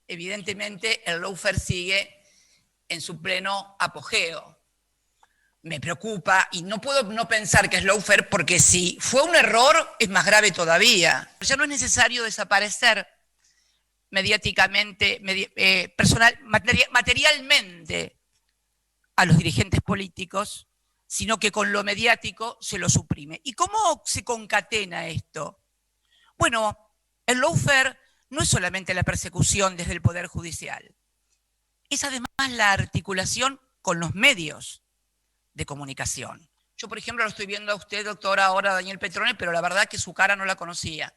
evidentemente el lawfare sigue en su pleno apogeo. Me preocupa y no puedo no pensar que es lawfare porque si fue un error es más grave todavía. Ya no es necesario desaparecer mediáticamente, materialmente a los dirigentes políticos, sino que con lo mediático se lo suprime. ¿Y cómo se concatena esto? Bueno, el lawfare no es solamente la persecución desde el Poder Judicial, es además la articulación con los medios de comunicación. Yo, por ejemplo, lo estoy viendo a usted, doctora, ahora Daniel Petrone, pero la verdad que su cara no la conocía.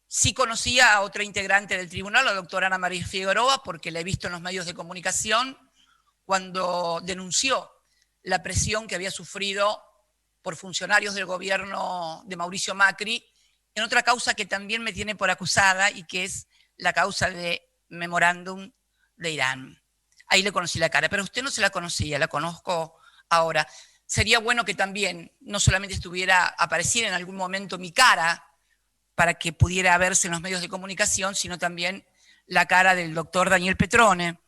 Sí conocía a otra integrante del tribunal, la doctora Ana María Figueroa, porque la he visto en los medios de comunicación cuando denunció la presión que había sufrido por funcionarios del gobierno de Mauricio Macri en otra causa que también me tiene por acusada y que es la causa de memorándum de Irán. Ahí le conocí la cara, pero usted no se la conocía, la conozco ahora. Sería bueno que también no solamente apareciera en algún momento mi cara para que pudiera verse en los medios de comunicación, sino también la cara del doctor Daniel Petrone.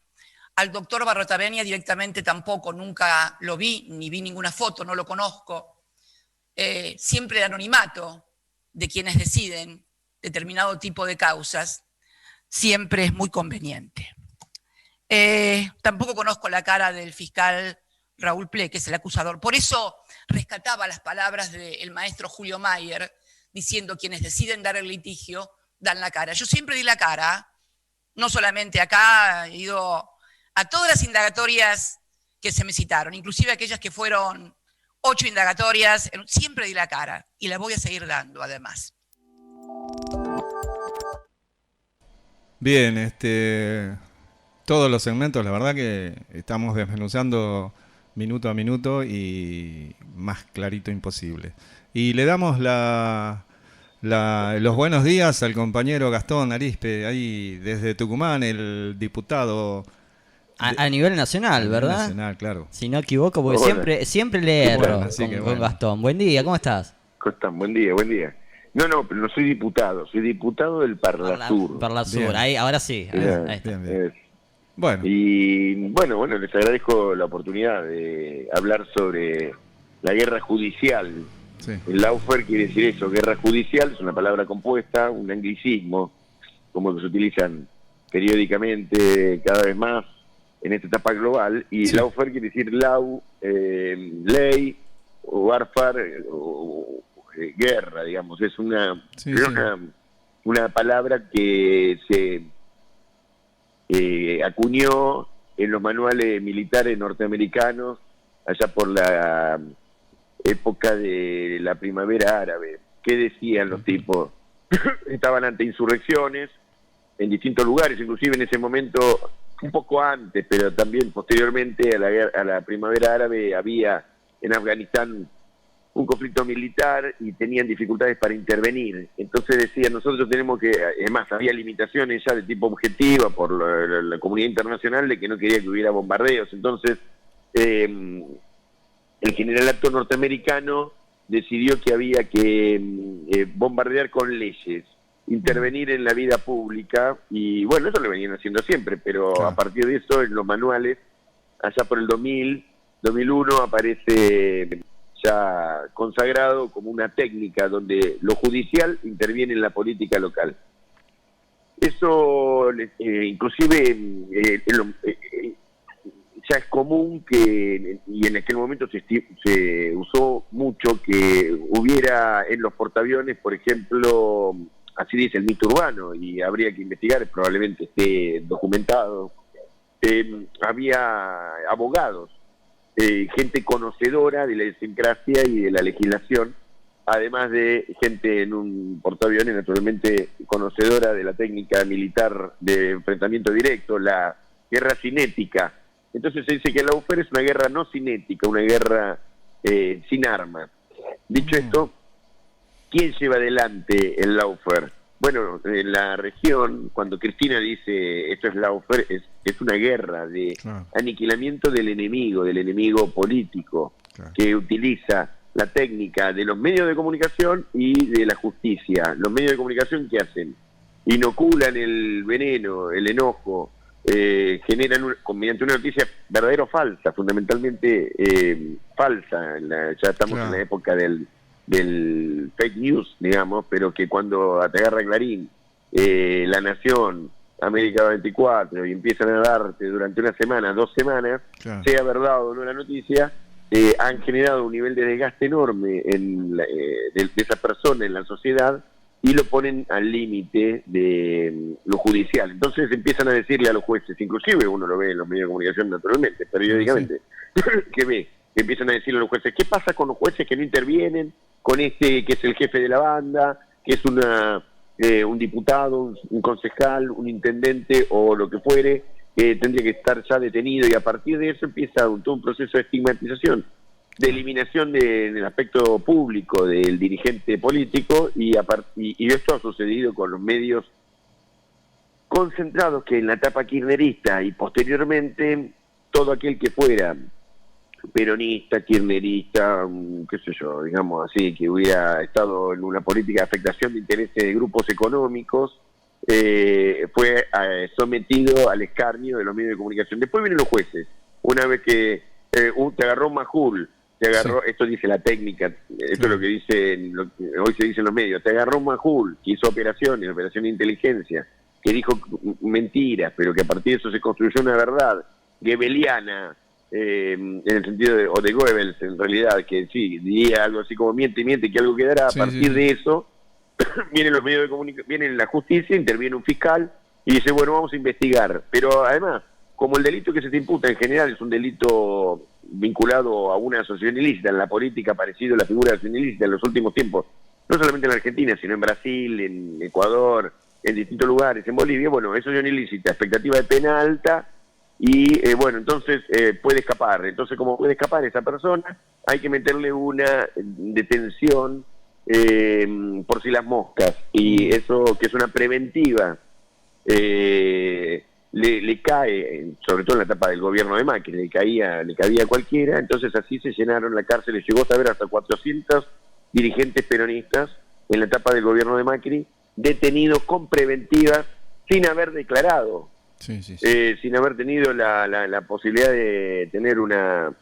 Al doctor Barrotavenia directamente tampoco, nunca lo vi, ni vi ninguna foto, no lo conozco. Siempre el anonimato de quienes deciden determinado tipo de causas siempre es muy conveniente. Tampoco conozco la cara del fiscal Raúl Ple, que es el acusador. Por eso rescataba las palabras del maestro Julio Mayer, diciendo quienes deciden dar el litigio, dan la cara. Yo siempre di la cara, no solamente acá, he ido a todas las indagatorias que se me citaron, inclusive aquellas que fueron 8 indagatorias, siempre di la cara y la voy a seguir dando además. Bien, todos los segmentos, la verdad que estamos desmenuzando minuto a minuto y más clarito imposible. Y le damos los buenos días al compañero Gastón Arispe, ahí desde Tucumán, el diputado. A nivel nacional, ¿verdad? Nacional, claro. Si no equivoco, porque siempre le erro con Gastón. Buen día, ¿cómo estás? ¿Cómo están? Buen día. No, pero no soy diputado del Parlasur. Parlasur, ahí, ahora sí. Ahí está. Bien. Bueno. Y bueno, les agradezco la oportunidad de hablar sobre la guerra judicial. Sí. El lawfare quiere decir eso, guerra judicial, es una palabra compuesta, un anglicismo, como que se utilizan periódicamente cada vez más en esta etapa global, y sí. Lawfare quiere decir law, ley, o warfare, o guerra, digamos, es una palabra que se acuñó en los manuales militares norteamericanos allá por la época de la primavera árabe. ¿Qué decían los tipos? Estaban ante insurrecciones en distintos lugares, inclusive en ese momento, un poco antes, pero también posteriormente a la primavera árabe, había en Afganistán un conflicto militar y tenían dificultades para intervenir. Entonces decían, nosotros tenemos que, además había limitaciones ya de tipo objetiva por la comunidad internacional de que no quería que hubiera bombardeos. Entonces el generalato norteamericano decidió que había que bombardear con leyes, intervenir en la vida pública, y bueno, eso lo venían haciendo siempre, pero claro, a partir de eso en los manuales, allá por el 2001 aparece ya consagrado como una técnica donde lo judicial interviene en la política local. Eso inclusive ya es común que, y en aquel momento se usó mucho, que hubiera en los portaaviones, por ejemplo, así dice el mito urbano, y habría que investigar, probablemente esté documentado, había abogados, gente conocedora de la idiosincrasia y de la legislación, además de gente en un portaaviones naturalmente conocedora de la técnica militar de enfrentamiento directo, la guerra cinética. Entonces se dice que el lawfare es una guerra no cinética, una guerra sin armas. Dicho esto, ¿quién lleva adelante el lawfare? Bueno, en la región, cuando Cristina dice esto es lawfare, es una guerra de aniquilamiento del enemigo político, que utiliza la técnica de los medios de comunicación y de la justicia. Los medios de comunicación, ¿qué hacen? inoculan el veneno, el enojo, generan mediante una noticia verdadera o falsa, fundamentalmente falsa. Ya estamos en la época del fake news, digamos, pero que cuando te agarra Clarín, La Nación, América 24, y empiezan a darte durante una semana, 2 semanas, sea verdad o no la noticia, han generado un nivel de desgaste enorme de esa persona en la sociedad, y lo ponen al límite de lo judicial. Entonces empiezan a decirle a los jueces, inclusive uno lo ve en los medios de comunicación naturalmente, periódicamente, que empiezan a decirle a los jueces, ¿qué pasa con los jueces que no intervienen? Con este que es el jefe de la banda, que es un diputado, un concejal, un intendente o lo que fuere, tendría que estar ya detenido, y a partir de eso empieza todo un proceso de estigmatización, de eliminación del aspecto público del dirigente político, y esto ha sucedido con los medios concentrados que en la etapa kirchnerista y posteriormente todo aquel que fuera peronista, kirchnerista, qué sé yo, digamos así, que hubiera estado en una política de afectación de intereses de grupos económicos, fue sometido al escarnio de los medios de comunicación. Después vienen los jueces. Una vez que te agarró Majul, te agarró, esto dice la técnica, esto es lo que hoy se dice en los medios, te agarró Majul, que hizo operaciones de inteligencia, que dijo mentiras, pero que a partir de eso se construyó una verdad goebbeliana, en el sentido o de Goebbels en realidad, que sí, diría algo así como miente, que algo quedará. A partir de eso vienen los medios de comunicación, viene la justicia, interviene un fiscal y dice, bueno, vamos a investigar. Pero además, como el delito que se te imputa en general es un delito vinculado a una asociación ilícita, en la política ha aparecido la figura de asociación ilícita en los últimos tiempos, no solamente en la Argentina, sino en Brasil, en Ecuador, en distintos lugares, en Bolivia. Bueno, asociación ilícita, expectativa de pena alta, y bueno, entonces puede escapar. Entonces, como puede escapar esa persona, hay que meterle una detención por si las moscas, y eso, que es una preventiva, le cae, sobre todo en la etapa del gobierno de Macri, le cabía a cualquiera. Entonces así se llenaron la cárcel, le llegó a saber hasta 400 dirigentes peronistas en la etapa del gobierno de Macri, detenidos con preventivas sin haber declarado. Sin haber tenido la posibilidad de tener una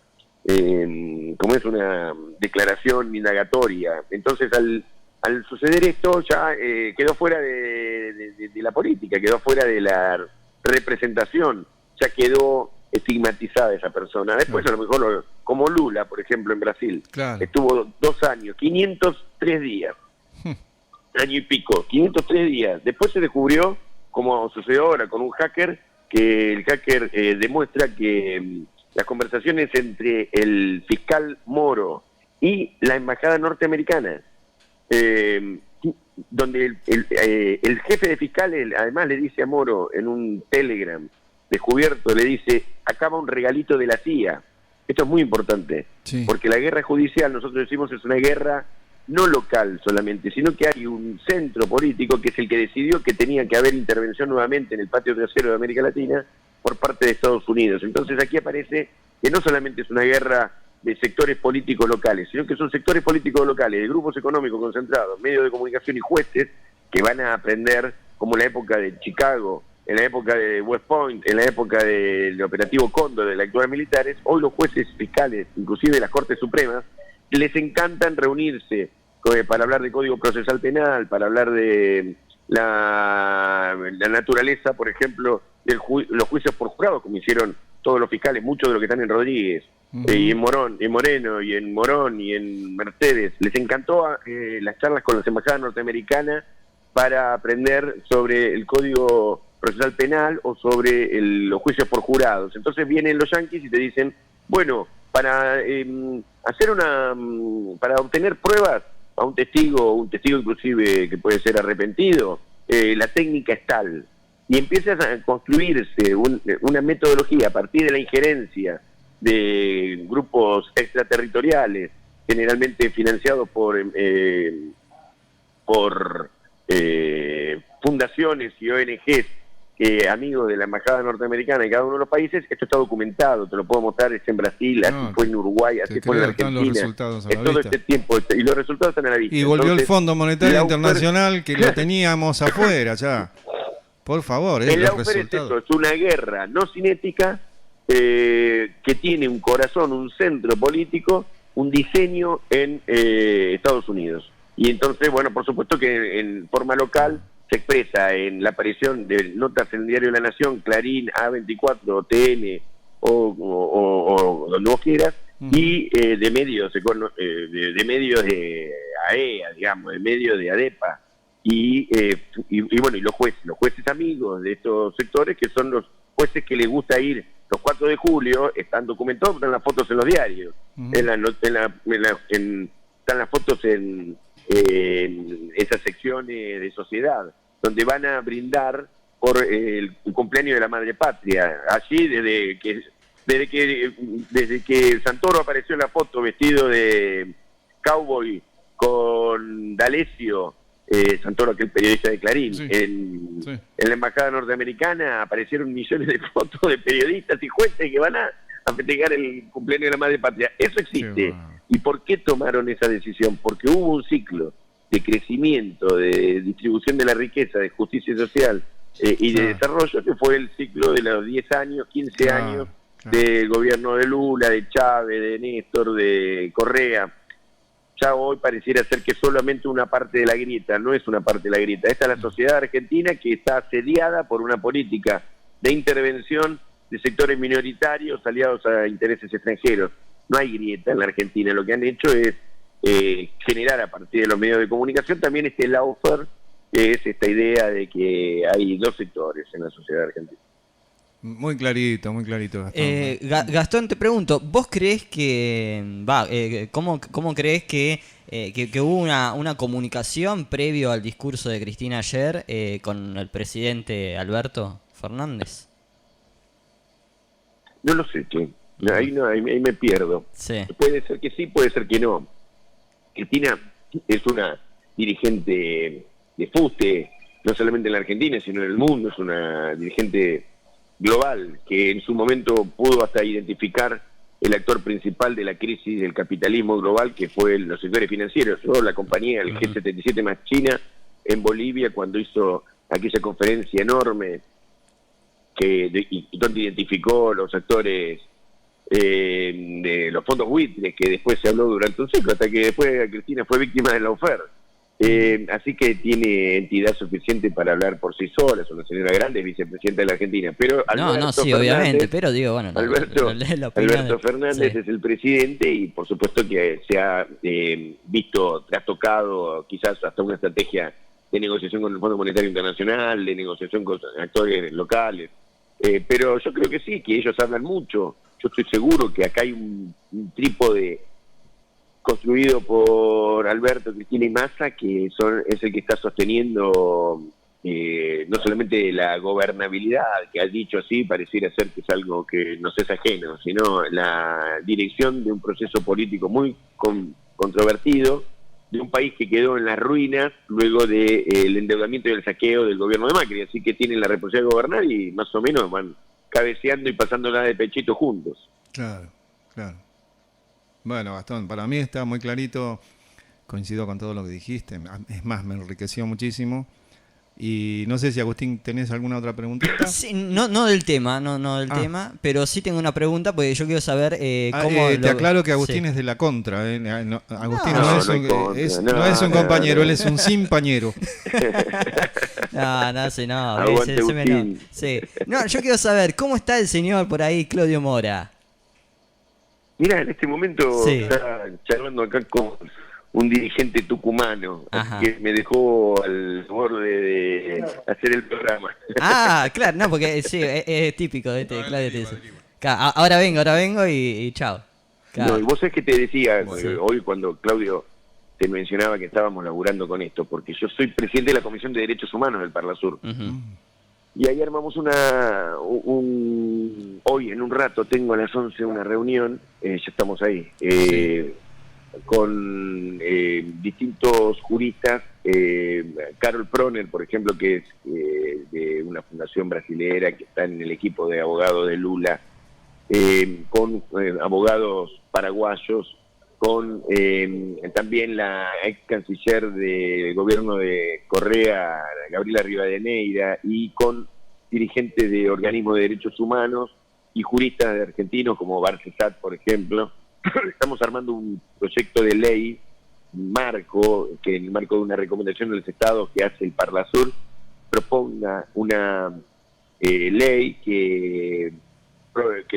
una declaración indagatoria. Entonces al suceder esto ya quedó fuera de la política, quedó fuera de la representación, ya quedó estigmatizada esa persona. Después a lo mejor, como Lula, por ejemplo, en Brasil, estuvo 2 años, 503 días, año y pico, 503 días. Después se descubrió, como sucedió ahora con un hacker, que el hacker demuestra que las conversaciones entre el fiscal Moro y la embajada norteamericana, donde el jefe de fiscales además le dice a Moro en un telegram descubierto, le dice, acá va un regalito de la CIA. Esto es muy importante, porque la guerra judicial, nosotros decimos, es una guerra no local solamente, sino que hay un centro político que es el que decidió que tenía que haber intervención nuevamente en el patio trasero de América Latina por parte de Estados Unidos. Entonces aquí aparece que no solamente es una guerra de sectores políticos locales, sino que son sectores políticos locales, de grupos económicos concentrados, medios de comunicación y jueces que van a aprender, como en la época de Chicago, en la época de West Point, en la época del operativo Cóndor, de la actual militares. Hoy los jueces fiscales, inclusive de las Cortes Supremas, les encantan reunirse para hablar de Código Procesal Penal, para hablar de la naturaleza, por ejemplo, de los juicios por jurado, como hicieron todos los fiscales, muchos de los que están en Rodríguez, y en Moreno, y en Morón, y en Mercedes. Les encantó las charlas con las embajadas norteamericanas para aprender sobre el Código Procesal Penal o sobre los juicios por jurados. Entonces vienen los yanquis y te dicen, bueno, para para obtener pruebas a un testigo inclusive que puede ser arrepentido, la técnica es tal, y empiezas a construirse una metodología a partir de la injerencia de grupos extraterritoriales, generalmente financiados por fundaciones y ONGs amigos de la embajada norteamericana en cada uno de los países. Esto está documentado, te lo puedo mostrar, es en Brasil, así fue en Uruguay, así fue en Argentina. Los resultados a la todo vista. este tiempo, y los resultados están a la vista. Y volvió Entonces, el Fondo Monetario Internacional, que lo teníamos afuera ya. Por favor, el los Laufer es resultados. eso, es una guerra no cinética que tiene un corazón, un centro político, un diseño en Estados Unidos. Y entonces, bueno, por supuesto que en forma local se expresa en la aparición de notas en el diario La Nación, Clarín, A24, TN o donde vos quieras, y de medios de medios de AEA, digamos, de medios de ADEPA, y bueno, y los jueces amigos de estos sectores, que son los jueces que les gusta ir los 4 de julio, están documentados, están las fotos en los diarios, están las fotos en esas secciones de sociedad, donde van a brindar por el cumpleaños de la madre patria. Allí, desde que Santoro apareció en la foto vestido de cowboy con D'Alessio, Santoro, aquel periodista de Clarín, en la embajada norteamericana aparecieron millones de fotos de periodistas y jueces que van a festejar el cumpleaños de la madre patria. Eso existe. ¿Y por qué tomaron esa decisión? Porque hubo un ciclo de crecimiento, de distribución de la riqueza, de justicia social y de desarrollo, que fue el ciclo de los 10 años, 15 años del gobierno de Lula, de Chávez, de Néstor, de Correa. Ya hoy pareciera ser que solamente una parte de la grieta, no es una parte de la grieta. Esta es la sociedad argentina que está asediada por una política de intervención de sectores minoritarios aliados a intereses extranjeros. No hay grieta en la Argentina, lo que han hecho es generar a partir de los medios de comunicación también este lawfare, que es esta idea de que hay 2 sectores en la sociedad argentina. Muy clarito, Gastón. Gastón, te pregunto, ¿vos crees que, cómo crees que hubo una comunicación previo al discurso de Cristina ayer con el presidente Alberto Fernández? No lo sé, che. Ahí me pierdo. Sí. Puede ser que sí, puede ser que no. Cristina es una dirigente de fuste, no solamente en la Argentina, sino en el mundo. Es una dirigente global que en su momento pudo hasta identificar el actor principal de la crisis del capitalismo global, que fue los sectores financieros, ¿no? La compañía, el G77 más China, en Bolivia, cuando hizo aquella conferencia enorme donde identificó los actores de los fondos buitres, que después se habló durante un siglo, hasta que después Cristina fue víctima de la oferta. Así que tiene entidad suficiente para hablar por sí sola, es una señora grande, es vicepresidenta de la Argentina. Pero obviamente, pero digo, bueno, Alberto Fernández es el presidente y por supuesto que se ha visto trastocado quizás hasta una estrategia de negociación con el Fondo Monetario Internacional, de negociación con actores locales. Pero yo creo que sí, que ellos hablan mucho. Yo estoy seguro que acá hay un trípode construido por Alberto, Cristina y Massa, que es el que está sosteniendo no solamente la gobernabilidad, que ha dicho así, pareciera ser que es algo que nos es ajeno, sino la dirección de un proceso político muy controvertido, de un país que quedó en las ruinas luego del endeudamiento y el saqueo del gobierno de Macri, así que tienen la responsabilidad de gobernar y más o menos van cabeceando y pasándola de pechito juntos. Claro. Bueno, Gastón, para mí está muy clarito, coincido con todo lo que dijiste, es más, me enriqueció muchísimo. Y no sé si, Agustín, ¿tenés alguna otra preguntita? Sí, no del tema, tema, pero sí tengo una pregunta porque yo quiero saber cómo... te aclaro que Agustín es de la contra. Agustín no es un compañero, él es un simpañero. No, yo quiero saber, ¿cómo está el señor por ahí, Claudio Mora? Mira, en este momento está charlando acá con un dirigente tucumano, que me dejó al borde de hacer el programa. Ah, claro, no, porque sí, es típico de Claudio. Te dice. Ahora vengo y chao. No, y vos sabés que te decía hoy cuando Claudio te mencionaba que estábamos laburando con esto, porque yo soy presidente de la Comisión de Derechos Humanos del Parlasur. Y ahí armamos hoy en un rato tengo a las 11 una reunión, ya estamos ahí, con distintos juristas, Carol Proner, por ejemplo, que es de una fundación brasilera que está en el equipo de abogados de Lula, con abogados paraguayos, con también la ex canciller del gobierno de Correa, Gabriela Rivadeneira, y con dirigentes de organismos de derechos humanos y juristas argentinos como Barcesat, por ejemplo. Estamos armando un proyecto de ley marco, que en el marco de una recomendación de los estados que hace el Parlasur, proponga una ley que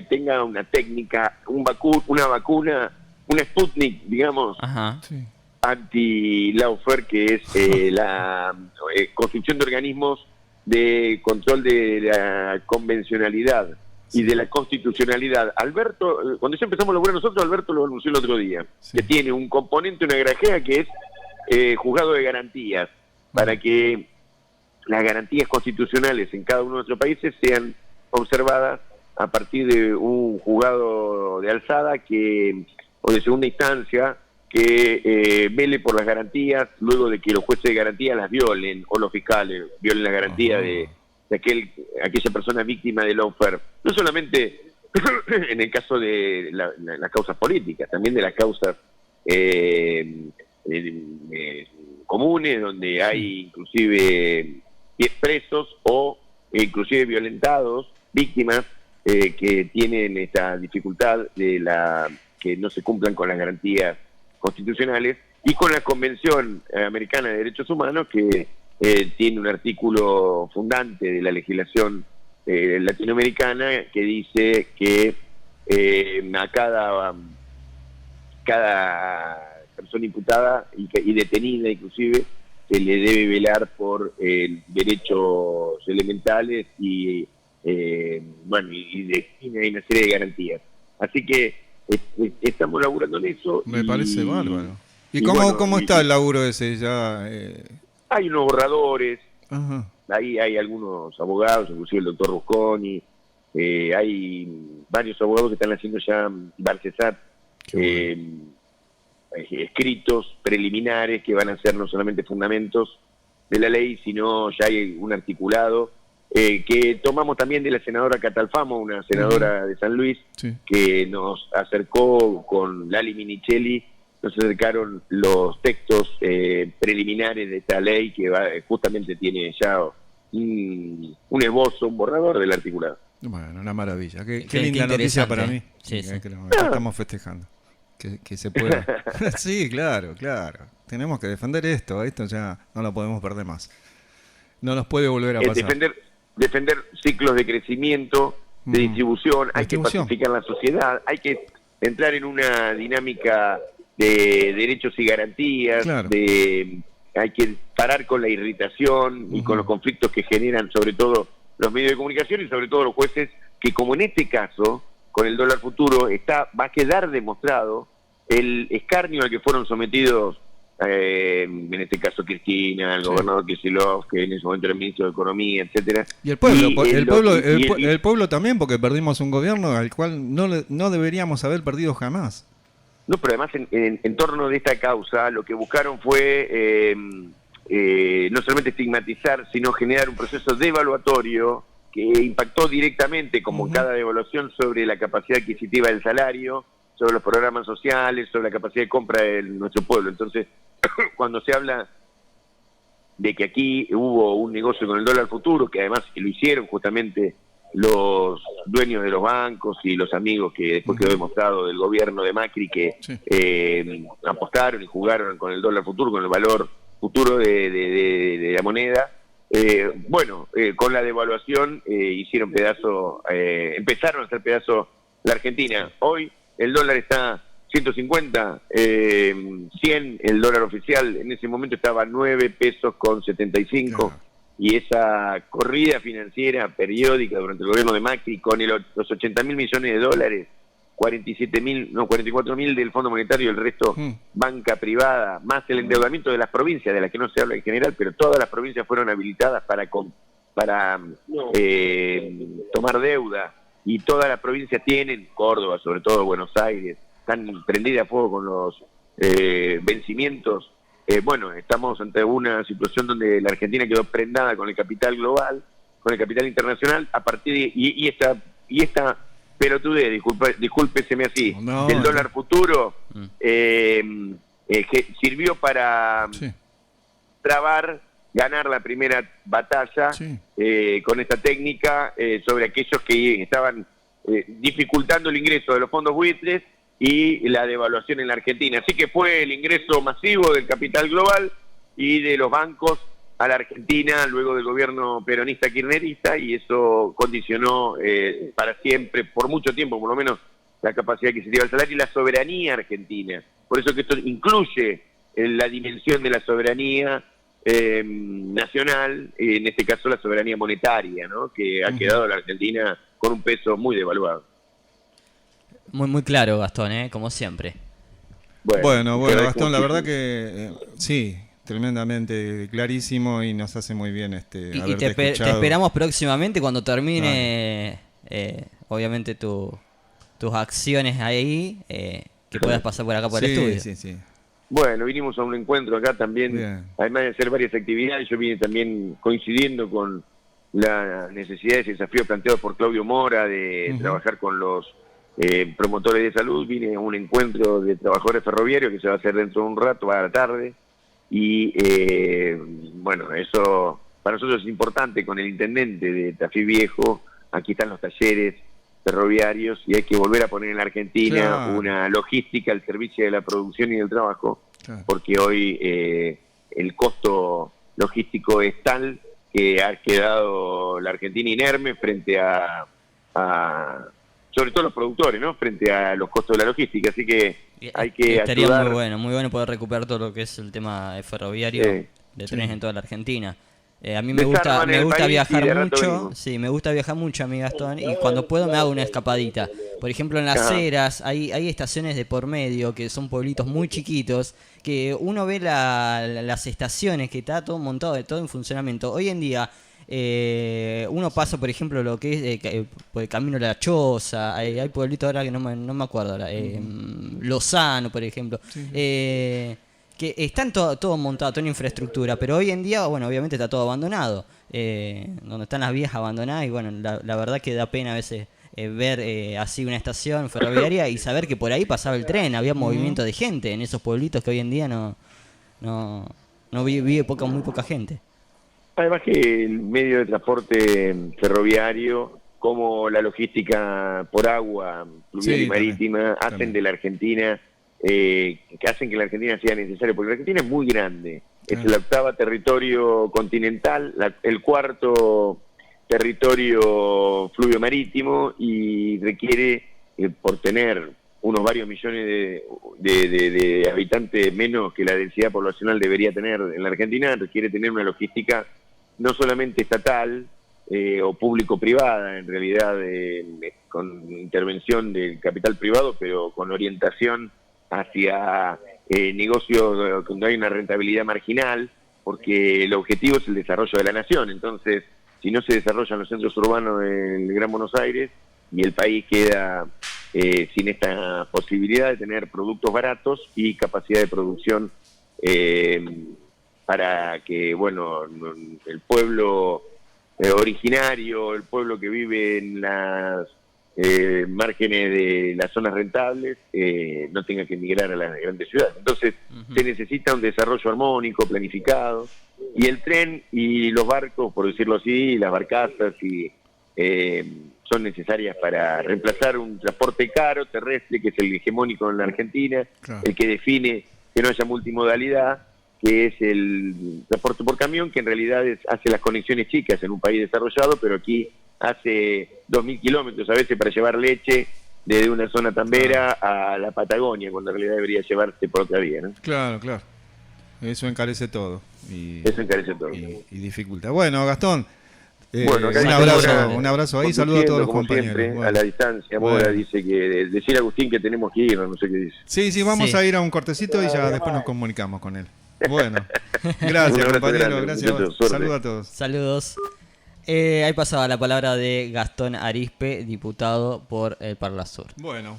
tenga una técnica, una vacuna, una Sputnik, digamos, Ajá. Sí. anti-lawfare, que es la construcción de organismos de control de la convencionalidad y de la constitucionalidad. Alberto, cuando ya empezamos a laburar nosotros, Alberto lo anunció el otro día, Sí. que tiene un componente, una grajea que es juzgado de garantías, para que las garantías constitucionales en cada uno de nuestros países sean observadas a partir de un juzgado de alzada o de segunda instancia que vele por las garantías luego de que los jueces de garantía las violen, o los fiscales violen la garantía de aquella persona víctima del lawfare. No solamente en el caso de las causas políticas, también de las causas comunes, donde hay inclusive presos o inclusive violentados, víctimas que tienen esta dificultad de que no se cumplan con las garantías constitucionales, y con la Convención Americana de Derechos Humanos, que tiene un artículo fundante de la legislación latinoamericana que dice que a cada persona imputada y detenida inclusive se le debe velar por derechos elementales y hay una serie de garantías. Así que estamos laburando en eso. Me parece bárbaro. ¿Y bueno, cómo está el laburo ese? Ya, hay unos borradores, Ajá. ahí hay algunos abogados, inclusive el doctor Rusconi, hay varios abogados que están haciendo ya Barcesat, escritos preliminares que van a ser no solamente fundamentos de la ley, sino ya hay un articulado que tomamos también de la senadora Catalfamo, una senadora de San Luis, Sí. que nos acercó con Lali Minichelli, nos acercaron los textos preliminares de esta ley que justamente tiene ya un esbozo, un borrador del articulado. Bueno, una maravilla. Qué Qué linda noticia interesante. para mí. Sí, sí. Que lo estamos festejando. Que se pueda. Sí, claro. Tenemos que defender esto ya no lo podemos perder más. No nos puede volver a pasar. Defender ciclos de crecimiento, de distribución, hay que Distribución. pacificar la sociedad, hay que entrar en una dinámica de derechos y garantías, Claro. Hay que parar con la irritación y con los conflictos que generan sobre todo los medios de comunicación y sobre todo los jueces, que como en este caso, con el dólar futuro, va a quedar demostrado el escarnio al que fueron sometidos, en este caso Cristina, el gobernador Kicillof, que en ese momento era el ministro de Economía, etcétera. Y el pueblo, Y el pueblo también, porque perdimos un gobierno al cual no deberíamos haber perdido jamás. No, pero además en torno de esta causa lo que buscaron fue no solamente estigmatizar, sino generar un proceso devaluatorio que impactó directamente, como en cada devaluación, sobre la capacidad adquisitiva del salario, sobre los programas sociales, sobre la capacidad de compra de nuestro pueblo. Entonces, cuando se habla de que aquí hubo un negocio con el dólar futuro, que además lo hicieron justamente los dueños de los bancos y los amigos que después quedó demostrado del gobierno de Macri que apostaron y jugaron con el dólar futuro, con el valor futuro de la moneda, con la devaluación hicieron empezaron a hacer pedazo la Argentina. Hoy el dólar está 150, 100 el dólar oficial, en ese momento estaba 9 pesos con 75. Claro. Y esa corrida financiera periódica durante el gobierno de Macri con los 80.000 millones de dólares, 44.000 del Fondo Monetario, el resto banca privada, más el endeudamiento de las provincias, de las que no se habla en general, pero todas las provincias fueron habilitadas para tomar deuda, y todas las provincias tienen, Córdoba, sobre todo Buenos Aires, están prendidas a fuego con los vencimientos. Estamos ante una situación donde la Argentina quedó prendada con el capital global, con el capital internacional a partir de, y esta pelotudez, discúlpeseme así, No, del no. dólar futuro, que sirvió para Sí, ganar la primera batalla sí. con esta técnica sobre aquellos que estaban dificultando el ingreso de los fondos buitres y la devaluación en la Argentina. Así que fue el ingreso masivo del capital global y de los bancos a la Argentina luego del gobierno peronista kirchnerista, y eso condicionó para siempre, por mucho tiempo por lo menos, la capacidad adquisitiva del salario y la soberanía argentina. Por eso que esto incluye la dimensión de la soberanía nacional, en este caso la soberanía monetaria, ¿no? Que ha quedado la Argentina con un peso muy devaluado. Muy, muy claro, Gastón, como siempre. Bueno, te agradezco Gastón, la verdad muchísimo. que sí, tremendamente clarísimo, y nos hace muy bien Y haberte te escuchado. esperamos próximamente cuando termine, obviamente, tus acciones ahí, que puedas pasar por acá por el estudio. Sí, sí. Bueno, vinimos a un encuentro acá también, Bien. además de hacer varias actividades, yo vine también coincidiendo con las necesidades y desafíos planteados por Claudio Mora de trabajar con los promotores de salud. Vine a un encuentro de trabajadores ferroviarios que se va a hacer dentro de un rato, a la tarde, y bueno, eso para nosotros es importante. Con el intendente de Tafí Viejo, aquí están los talleres ferroviarios y hay que volver a poner en la Argentina Claro. una logística al servicio de la producción y del trabajo, Claro. porque hoy el costo logístico es tal que ha quedado la Argentina inerme frente a sobre todo los productores, ¿no? Frente a los costos de la logística. Así que hay que Estaría ayudar. muy bueno poder recuperar todo lo que es el tema ferroviario Sí, de trenes en toda la Argentina. A mí Desarman el país y viajar de rato mucho, venimos. sí, me gusta viajar mucho a mi Gastón, y cuando puedo me hago una escapadita. Por ejemplo, en Las Ajá. Heras hay estaciones de por medio que son pueblitos muy chiquitos, que uno ve las estaciones, que está todo montado, todo en funcionamiento. Hoy en día uno pasa, por ejemplo, lo que es por el camino de la Choza, hay pueblitos ahora que no me acuerdo ahora, Lozano, por ejemplo, que están todo montado, toda la infraestructura, pero hoy en día, bueno, obviamente está todo abandonado, donde están las vías abandonadas, y bueno, la verdad que da pena a veces ver así una estación ferroviaria y saber que por ahí pasaba el tren, había movimiento de gente en esos pueblitos que hoy en día no vive muy poca gente. Además que el medio de transporte ferroviario, como la logística por agua, fluvial Sí, y marítima, hacen también. de la Argentina, que hacen que la Argentina sea necesaria, porque la Argentina es muy grande. Es Claro. el octavo territorio continental, el cuarto territorio fluvio marítimo, y requiere, por tener unos varios millones de habitantes menos que la densidad poblacional debería tener en la Argentina, requiere tener una logística no solamente estatal o público-privada, en realidad con intervención del capital privado, pero con orientación hacia negocios donde hay una rentabilidad marginal, porque el objetivo es el desarrollo de la nación. Entonces, si no se desarrollan los centros urbanos del Gran Buenos Aires, y el país queda sin esta posibilidad de tener productos baratos y capacidad de producción para que, bueno, el pueblo originario, el pueblo que vive en las márgenes de las zonas rentables, no tenga que emigrar a las grandes ciudades. Entonces, se necesita un desarrollo armónico, planificado, y el tren y los barcos, por decirlo así, las barcazas, y son necesarias para reemplazar un transporte caro, terrestre, que es el hegemónico en la Argentina, Claro. el que define que no haya multimodalidad, que es el transporte por camión, que en realidad hace las conexiones chicas en un país desarrollado, pero aquí hace 2.000 kilómetros a veces para llevar leche desde una zona tambera a la Patagonia, cuando en realidad debería llevarse por otra vía, ¿no? Claro. Eso encarece todo. Y, Eso encarece todo. y dificulta. Bueno, Gastón, Bueno, acá un abrazo ahí, saludo a todos los como compañeros. siempre, Bueno. a la distancia. Bueno. Mora dice que decir a Agustín que tenemos que ir, no sé qué dice. Sí, vamos Sí. a ir a un cortecito y ya después nos comunicamos con él. Bueno, Un gracias abrazo compañero, grande, gracias. muchachos, suerte. Saludos a todos. Saludos. Ahí pasaba la palabra de Gastón Arispe, diputado por el Parla Sur. Bueno.